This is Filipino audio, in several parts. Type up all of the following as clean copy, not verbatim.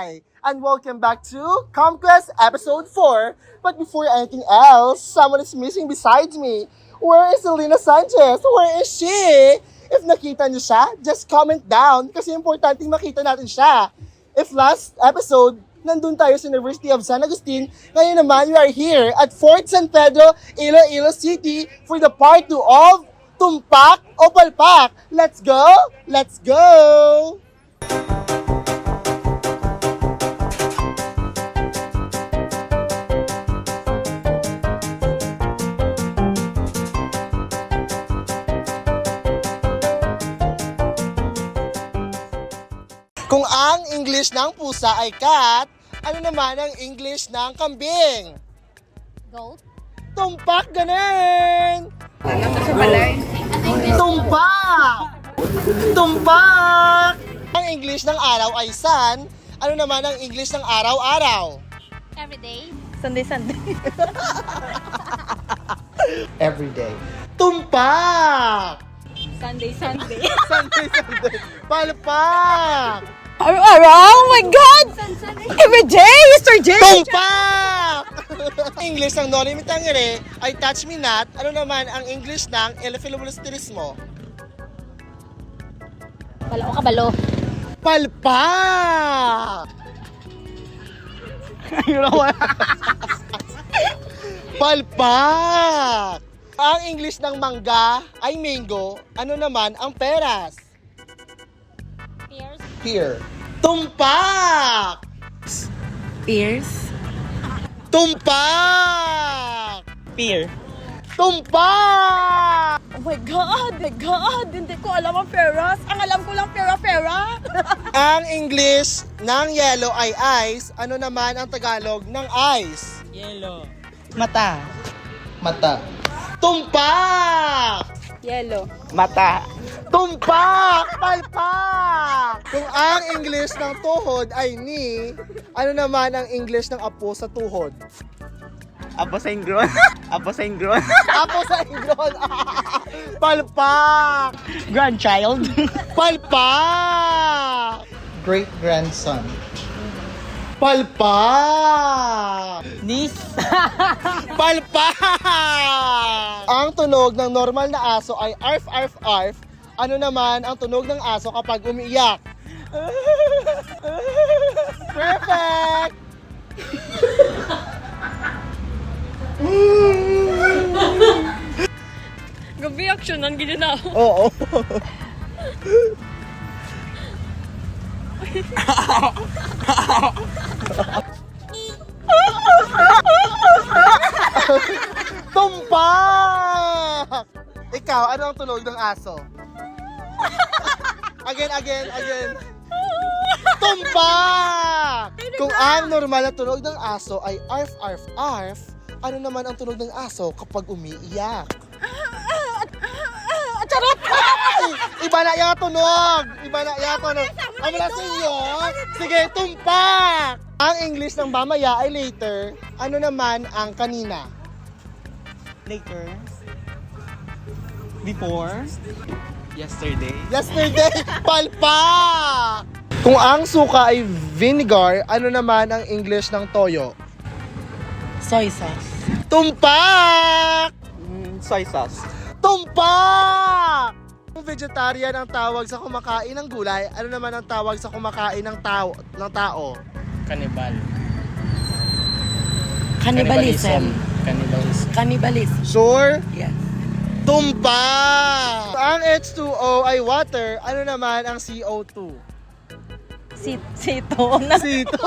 Hi! And welcome back to Conquest Episode 4. But before anything else, someone is missing besides me. Where is Elena Sanchez? Where is she? If nakita niyo siya, just comment down kasi importante makita natin siya. If last episode, nandun tayo sa University of San Agustin, ngayon naman we are here at Fort San Pedro, Iloilo City for the part 2 of Tumpak o Palpak. Let's go! Let's go! Kung ang English ng pusa ay cat, ano naman ang English ng kambing? Goat? Tumpak, ganun! Tumpak! Tumpak! Ang English ng araw ay sun. Ano naman ang English ng araw-araw? Everyday? Sunday. Everyday. Tumpak! Sunday. Sunday. Palpak! Oh my God! Every day, yesterday! Tumpak! English ng Noli Me Tangere ay touch me not. Ano naman ang English ng Elephilobulastirismo? Balo o kabalo? Palpak! Palpak! Ang English ng mangga ay mango. Ano naman ang peras? Pears? Pear. Tumpak! Ears. Tumpak! Pear. Tumpak! Oh my God! Hindi ko alam ang peras. Ang alam ko lang pera. Ang English ng yellow ay ice. Ano naman ang Tagalog ng ice? Yellow. Mata. Mata. Tumpak! Yellow. Mata. Tumpak! Palpak! Kung ang English ng tuhod ay knee, ano naman ang English ng apo sa tuhod? Apo sa ingron. Apo sa ingron. Palpak! Grandchild. Palpak! Great-grandson. Palpak! Niece. Palpak! Ang tunog ng normal na aso ay arf, arf, arf. Ano naman ang tunog ng aso kapag umiiyak? Perfect! Gabi action ang gina ako. Oo. Tumpak! Ikaw, ano ang tunog ng aso? Again. Tumpak! Kung ang normal na tunog ng aso ay arf, arf, arf, ano naman ang tunog ng aso kapag umiiyak? Charot! Iba na yung tunog! Ang wala sa inyo? Sige, tumpak! Ang English ng mamaya ay later. Ano naman ang kanina? Later. Before. Yesterday. Palpak! Kung ang suka ay vinegar, ano naman ang English ng toyo? Soy sauce. Tumpak! Soy sauce. Tumpak! Kung vegetarian ang tawag sa kumakain ng gulay, ano naman ang tawag sa kumakain ng tao? Cannibal. Cannibalism. Sure? Yes. Tumpak! Ang H2O ay water, ano naman ang CO2? Sito. Sito.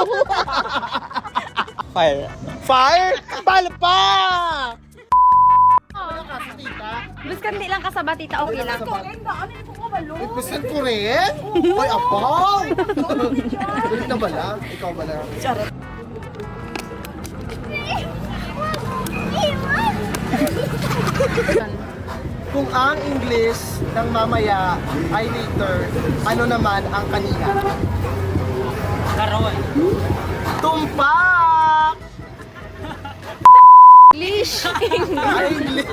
Fire. Fire? Palpak! Biskandi lang ka sa batita, okay lang. Ipisan ko rin? Ay, apaw! Ulit na ba lang? Ikaw ba lang? Charot. Kung ang English ng mamaya ay later, ano naman ang kanina? Karoy. Tumpak! English! Ay, English.